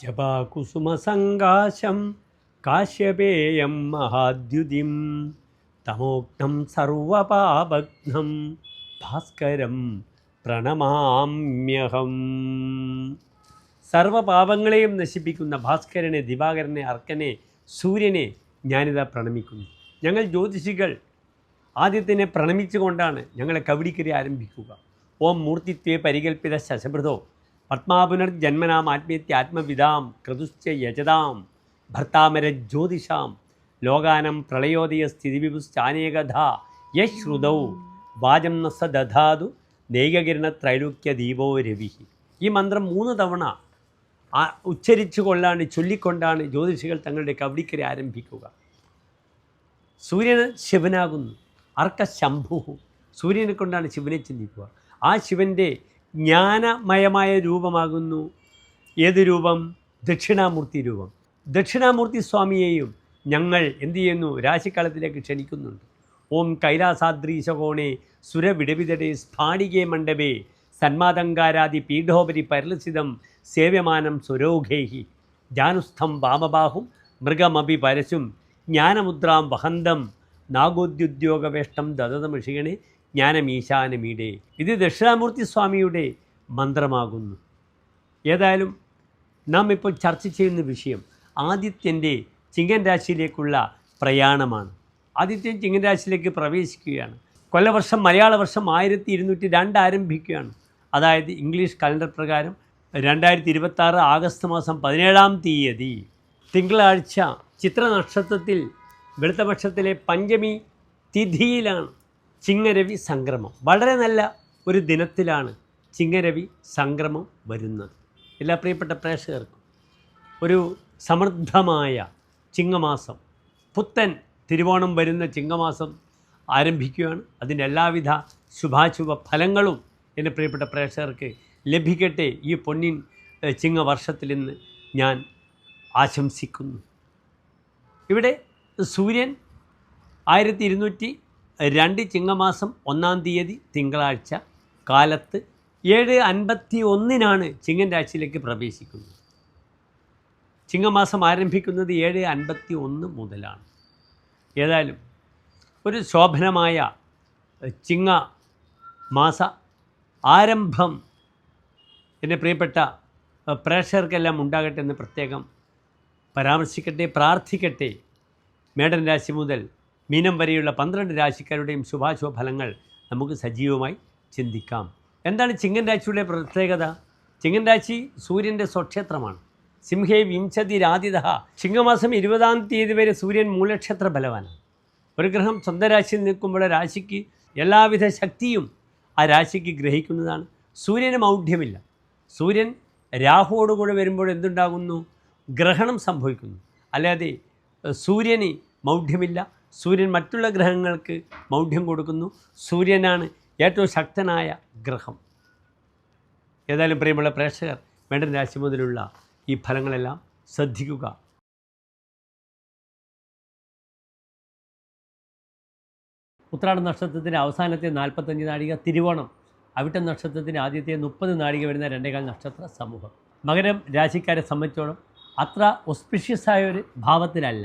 ജപാകുസുമസങ്കാശം കാശ്യപേയം മഹാദ്യുതിം തമോഗ്നം സർവപാപഘ്നം ഭാസ്കരം പ്രണമാമ്യഹം. സർവപാപങ്ങളെയും നശിപ്പിക്കുന്ന ഭാസ്കരനെ, ദിവാകരനെ, അർക്കനെ, സൂര്യനെ ഞാനിതാ പ്രണമിക്കുന്നു. ഞങ്ങൾ ജ്യോതിഷികൾ ആദ്യത്തിനെ പ്രണമിച്ചുകൊണ്ടാണ് ഞങ്ങളെ കവടിക്കരി ആരംഭിക്കുക. ഓം മൂർത്തിത്വേ പരികൽപ്പിത ശശഭൃതോ പത്മാപുനർജന്മനാം ആത്മീയത്യാത്മവിദാം ക്രതുശ്ച യജതാം ഭർത്താമര ജ്യോതിഷാം ലോകാനം പ്രളയോദയ സ്ഥിതിവിപുശ്ചാനേകഥ യശ്രുതൗ വാചം ന സ ദധാതു നൈകകിരണ ത്രൈലോക്യ ദീപോ രവി. ഈ മന്ത്രം 3 തവണ ഉച്ചരിച്ചു കൊണ്ടാണ്, ചൊല്ലിക്കൊണ്ടാണ് ജ്യോതിഷികൾ തങ്ങളുടെ കവടിക്കര ആരംഭിക്കുക. സൂര്യന് ശിവനാകുന്നു. അർക്ക ശംഭു, സൂര്യനെ കൊണ്ടാണ് ശിവനെ ചിന്തിക്കുക. ആ ശിവൻ്റെ ജ്ഞാനമയമായ രൂപമാകുന്നു ഏത് രൂപം? ദക്ഷിണാമൂർത്തി രൂപം. ദക്ഷിണാമൂർത്തി സ്വാമിയെയും ഞങ്ങൾ എന്തു ചെയ്യുന്നു? രാശിക്കാലത്തിലേക്ക് ക്ഷണിക്കുന്നുണ്ട്. ഓം കൈലാസാദ്രീശകോണേ സുരവിടവിതടേ സ്ഫാടികേ മണ്ഡപേ സന്മാതങ്കാരാദി പീഠോപരി പരിലസിതം സേവ്യമാനം സുരോഘേഹി ജാനുസ്ഥം വാമബാഹും മൃഗമഭി പരശും ജ്ഞാനമുദ്രാം വഹന്തം നാഗോദ്യുദ്യോഗവേഷ്ടം ദദതമിഷികണേ ജ്ഞാനമീശാനമീടേ. ഇത് ദക്ഷിണാമൂർത്തി സ്വാമിയുടെ മന്ത്രമാകുന്നു. ഏതായാലും നാം ഇപ്പോൾ ചർച്ച ചെയ്യുന്ന വിഷയം ആദിത്യൻ്റെ ചിങ്ങൻ രാശിയിലേക്കുള്ള പ്രയാണമാണ്. ആദിത്യൻ ചിങ്ങൻ രാശിയിലേക്ക് പ്രവേശിക്കുകയാണ്. കൊല്ലവർഷം മലയാള വർഷം 1202 ആരംഭിക്കുകയാണ്. അതായത് ഇംഗ്ലീഷ് കലണ്ടർ പ്രകാരം 2026 ആഗസ്റ്റ് മാസം 17-ാം തീയതി തിങ്കളാഴ്ച ചിത്ര നക്ഷത്രത്തിൽ വെളുത്തപക്ഷത്തിലെ പഞ്ചമി തിഥിയിലാണ് ചിങ്ങരവി സംക്രമം. വളരെ നല്ല ഒരു ദിനത്തിലാണ് ചിങ്ങരവി സംക്രമം വരുന്നത്. എല്ലാ പ്രിയപ്പെട്ട പ്രേക്ഷകർക്കും ഒരു സമൃദ്ധമായ ചിങ്ങമാസം, പുത്തൻ തിരുവോണം വരുന്ന ചിങ്ങമാസം ആരംഭിക്കുകയാണ്. അതിൻ്റെ എല്ലാവിധ ശുഭാശുഭ ഫലങ്ങളും എൻ്റെ പ്രിയപ്പെട്ട പ്രേക്ഷകർക്ക് ലഭിക്കട്ടെ ഈ പൊന്നിൻ ചിങ്ങവർഷത്തിൽ നിന്ന് ഞാൻ ആശംസിക്കുന്നു. ഇവിടെ സൂര്യൻ 1202 ചിങ്ങമാസം 1-ാം തീയതി തിങ്കളാഴ്ച കാലത്ത് 7:51 ചിങ്ങൻ രാശിയിലേക്ക് പ്രവേശിക്കുന്നത്. ചിങ്ങമാസം ആരംഭിക്കുന്നത് 7:51 മുതലാണ്. ഏതായാലും ഒരു ശോഭനമായ ചിങ്ങമാസ ആരംഭം എൻ്റെ പ്രിയപ്പെട്ട പ്രേക്ഷകർക്കെല്ലാം ഉണ്ടാകട്ടെ എന്ന് പ്രത്യേകം പരാമർശിക്കട്ടെ, പ്രാർത്ഥിക്കട്ടെ. മേടൻ രാശി മുതൽ മീനം വരെയുള്ള 12 രാശിക്കാരുടെയും ശുഭാശുഭ ഫലങ്ങൾ നമുക്ക് സജീവമായി ചിന്തിക്കാം. എന്താണ് ചിങ്ങൻ രാശിയുടെ പ്രത്യേകത? ചിങ്ങൻ രാശി സൂര്യൻ്റെ സ്വക്ഷേത്രമാണ്. സിംഹേ വിംശതി രാതിത. ചിങ്ങമാസം 20-ാം തീയതി വരെ സൂര്യൻ മൂലക്ഷേത്ര ബലവാനാണ്. ഒരു ഗ്രഹം സ്വന്തം രാശിയിൽ നിൽക്കുമ്പോൾ രാശിക്ക് എല്ലാവിധ ശക്തിയും ആ രാശിക്ക് ഗ്രഹിക്കുന്നതാണ്. സൂര്യന് മൗഢ്യമില്ല. സൂര്യൻ രാഹുവോടുകൂടെ വരുമ്പോൾ എന്തുണ്ടാകുന്നു? ഗ്രഹണം സംഭവിക്കുന്നു. അല്ലാതെ സൂര്യന് മൗഢ്യമില്ല. സൂര്യൻ മറ്റുള്ള ഗ്രഹങ്ങൾക്ക് മൗഢ്യം കൊടുക്കുന്നു. സൂര്യനാണ് ഏറ്റവും ശക്തനായ ഗ്രഹം. ഏതായാലും പ്രിയമുള്ള പ്രേക്ഷകർ, മേടൻ രാശി മുതലുള്ള ഈ ഫലങ്ങളെല്ലാം ശ്രദ്ധിക്കുക. ഉത്രാട നക്ഷത്രത്തിൻ്റെ അവസാനത്തെ 45 നാഴിക തിരുവോണം, അവിട്ട നക്ഷത്രത്തിൻ്റെ ആദ്യത്തെ 30 നാഴിക വരുന്ന 2.25 നക്ഷത്ര സമൂഹം. മകരം രാശിക്കാരെ സംബന്ധിച്ചോളം അത്ര ഒസ്പിഷ്യസായ ഒരു ഭാവത്തിലല്ല,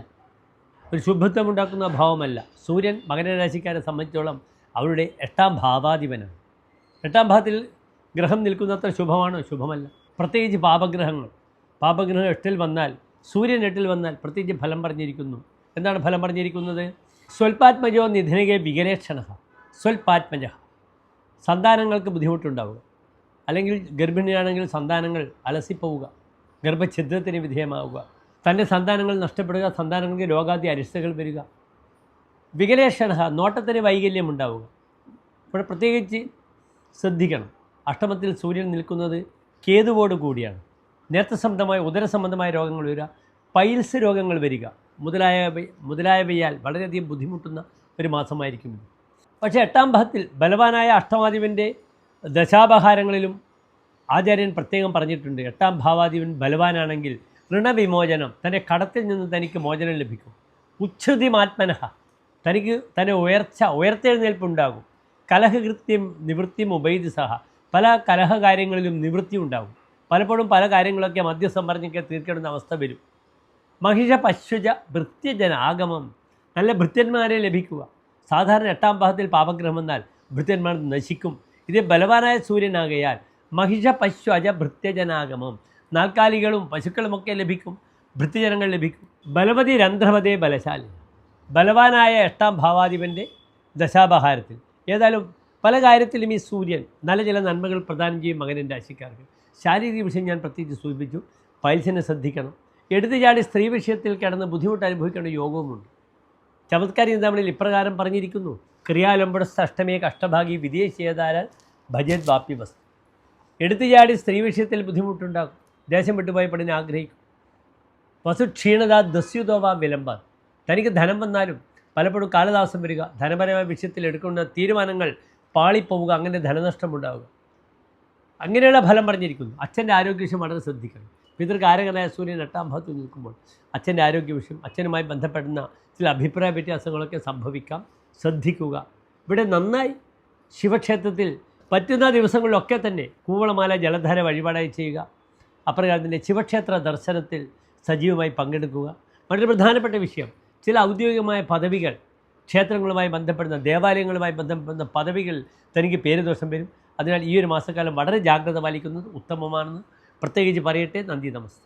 ഒരു ശുഭത്വമുണ്ടാക്കുന്ന ഭാവമല്ല. സൂര്യൻ മകരരാശിക്കാരെ സംബന്ധിച്ചോളം അവരുടെ 8-ാം ഭാവാധിപനാണ്. 8-ാം ഭാവത്തിൽ ഗ്രഹം നിൽക്കുന്നത്ര ശുഭമാണോ? ശുഭമല്ല. പ്രത്യേകിച്ച് പാപഗ്രഹങ്ങൾ 8-ൽ വന്നാൽ, സൂര്യൻ 8-ൽ വന്നാൽ പ്രത്യേകിച്ച് ഫലം പറഞ്ഞിരിക്കുന്നു. എന്താണ് ഫലം പറഞ്ഞിരിക്കുന്നത്? സ്വൽപാത്മജോ നിധനകെ വികലേക്ഷണ. സ്വൽപാത്മജ, സന്താനങ്ങൾക്ക് ബുദ്ധിമുട്ടുണ്ടാവുക, അല്ലെങ്കിൽ ഗർഭിണിയാണെങ്കിൽ സന്താനങ്ങൾ അലസിപ്പോവുക, ഗർഭഛിദ്രത്തിന് വിധേയമാവുക, തൻ്റെ സന്താനങ്ങൾ നഷ്ടപ്പെടുക, സന്താനങ്ങൾക്ക് രോഗാദി അരിഷ്ടകൾ വരിക. വികലേഷണ, നോട്ടത്തിന് വൈകല്യം ഉണ്ടാവുക. ഇവിടെ പ്രത്യേകിച്ച് ശ്രദ്ധിക്കണം. അഷ്ടമത്തിൽ സൂര്യൻ നിൽക്കുന്നത് കേതുവോട് കൂടിയാണ്. നേത്രസംബന്ധമായ ഉദരസംബന്ധമായ രോഗങ്ങൾ വരിക, പൈൽസ് രോഗങ്ങൾ വരിക മുതലായവയാൽ വളരെയധികം ബുദ്ധിമുട്ടുന്ന ഒരു മാസമായിരിക്കും ഇത്. പക്ഷേ 8-ാം ഭാവത്തിൽ ബലവാനായ അഷ്ടമാധിപൻ്റെ ദശാപഹാരങ്ങളിലും ആചാര്യൻ പ്രത്യേകം പറഞ്ഞിട്ടുണ്ട്. 8-ാം ഭാവാധിപൻ ബലവാനാണെങ്കിൽ ഋണവിമോചനം, തൻ്റെ കടത്തിൽ നിന്ന് തനിക്ക് മോചനം ലഭിക്കും. ഉച്ഛൃതിമാത്മനഃ, തനിക്ക് തന്നെ ഉയർത്തെഴുന്നേൽപ്പുണ്ടാകും. കലഹകൃത്യം നിവൃത്തിയും ഉപൈതി സഹ, പല കലഹകാര്യങ്ങളിലും നിവൃത്തി ഉണ്ടാകും. പലപ്പോഴും പല കാര്യങ്ങളൊക്കെ മധ്യസ്ഥം പറഞ്ഞൊക്കെ തീർക്കേണ്ടുന്ന അവസ്ഥ വരും. മഹിഷ പശ്വജ ഭൃത്യജനാഗമം, നല്ല ഭൃത്യന്മാരെ ലഭിക്കുക. സാധാരണ 8-ാം ഭാവത്തിൽ പാപഗ്രഹം വന്നാൽ ഭൃത്യന്മാർ നശിക്കും. ഇത് ബലവാനായ സൂര്യനാകയാൽ മഹിഷ പശ്വജ ഭൃത്യജനാഗമം, നാൽക്കാലികളും പശുക്കളുമൊക്കെ ലഭിക്കും, ഭൃത്യജനങ്ങൾ ലഭിക്കും. ബലവതി രന്ധ്രവതേ ബലശാലി, ബലവാനായ 8-ാം ഭാവാധിപൻ്റെ ദശാപഹാരത്തിൽ. ഏതായാലും പല കാര്യത്തിലും ഈ സൂര്യൻ നല്ല ചില നന്മകൾ പ്രദാനം ചെയ്യും മകരൻ രാശിക്കാർക്ക്. ശാരീരിക വിഷയം ഞാൻ പ്രത്യേകിച്ച് സൂചിപ്പിച്ചു. പൈൽസിനെ ശ്രദ്ധിക്കണം. എടുത്തുചാടി സ്ത്രീ വിഷയത്തിൽ കിടന്ന് ബുദ്ധിമുട്ട് അനുഭവിക്കേണ്ട യോഗവുമുണ്ട്. ചമത്കാരി ചിന്താമണിയിൽ ഇപ്രകാരം പറഞ്ഞിരിക്കുന്നു: ക്രിയാലംബടസ്ഥ അഷ്ടമേ കഷ്ടഭാഗി വിദേശീയതാരാൽ ഭജത് വാപ്യ വസ്തു. എടുത്തുചാടി സ്ത്രീ വിഷയത്തിൽ ബുദ്ധിമുട്ടുണ്ടാകും, ദേശം വിട്ടുപോയി പെടിനെ ആഗ്രഹിക്കും. വസു ക്ഷീണത ദസ്യുതോവ വിലംബ, തനിക്ക് ധനം വന്നാലും പലപ്പോഴും കാലതാമസം വരിക, ധനപരമായ വിഷയത്തിൽ എടുക്കുന്ന തീരുമാനങ്ങൾ പാളിപ്പോവുക, അങ്ങനെ ധനനഷ്ടമുണ്ടാവുക. അങ്ങനെയുള്ള ഫലം പറഞ്ഞിരിക്കുന്നു. അച്ഛൻ്റെ ആരോഗ്യവിഷയം വളരെ ശ്രദ്ധിക്കണം. പിതൃകാരകനായ സൂര്യൻ 8-ാം ഭാവത്തിൽ നിൽക്കുമ്പോൾ അച്ഛൻ്റെ ആരോഗ്യവിഷയം, അച്ഛനുമായി ബന്ധപ്പെടുന്ന ചില അഭിപ്രായ വ്യത്യാസങ്ങളൊക്കെ സംഭവിക്കാം, ശ്രദ്ധിക്കുക. ഇവിടെ നന്നായി ശിവക്ഷേത്രത്തിൽ പറ്റുന്ന ദിവസങ്ങളിലൊക്കെ തന്നെ കൂവളമാല ജലധാര വഴിപാടായി ചെയ്യുക. അപ്രകാരം തന്നെ ശിവക്ഷേത്ര ദർശനത്തിൽ സജീവമായി പങ്കെടുക്കുക. വളരെ പ്രധാനപ്പെട്ട വിഷയം, ചില ഔദ്യോഗികമായ പദവികൾ, ക്ഷേത്രങ്ങളുമായി ബന്ധപ്പെടുന്ന ദേവാലയങ്ങളുമായി ബന്ധപ്പെടുന്ന പദവികൾ തനിക്ക് പേരുദോഷം വരും. അതിനാൽ ഈ ഒരു മാസക്കാലം വളരെ ജാഗ്രത പാലിക്കുന്നത് ഉത്തമമാണെന്ന് പ്രത്യേകിച്ച് പറയട്ടെ. നന്ദി, നമസ്തേ.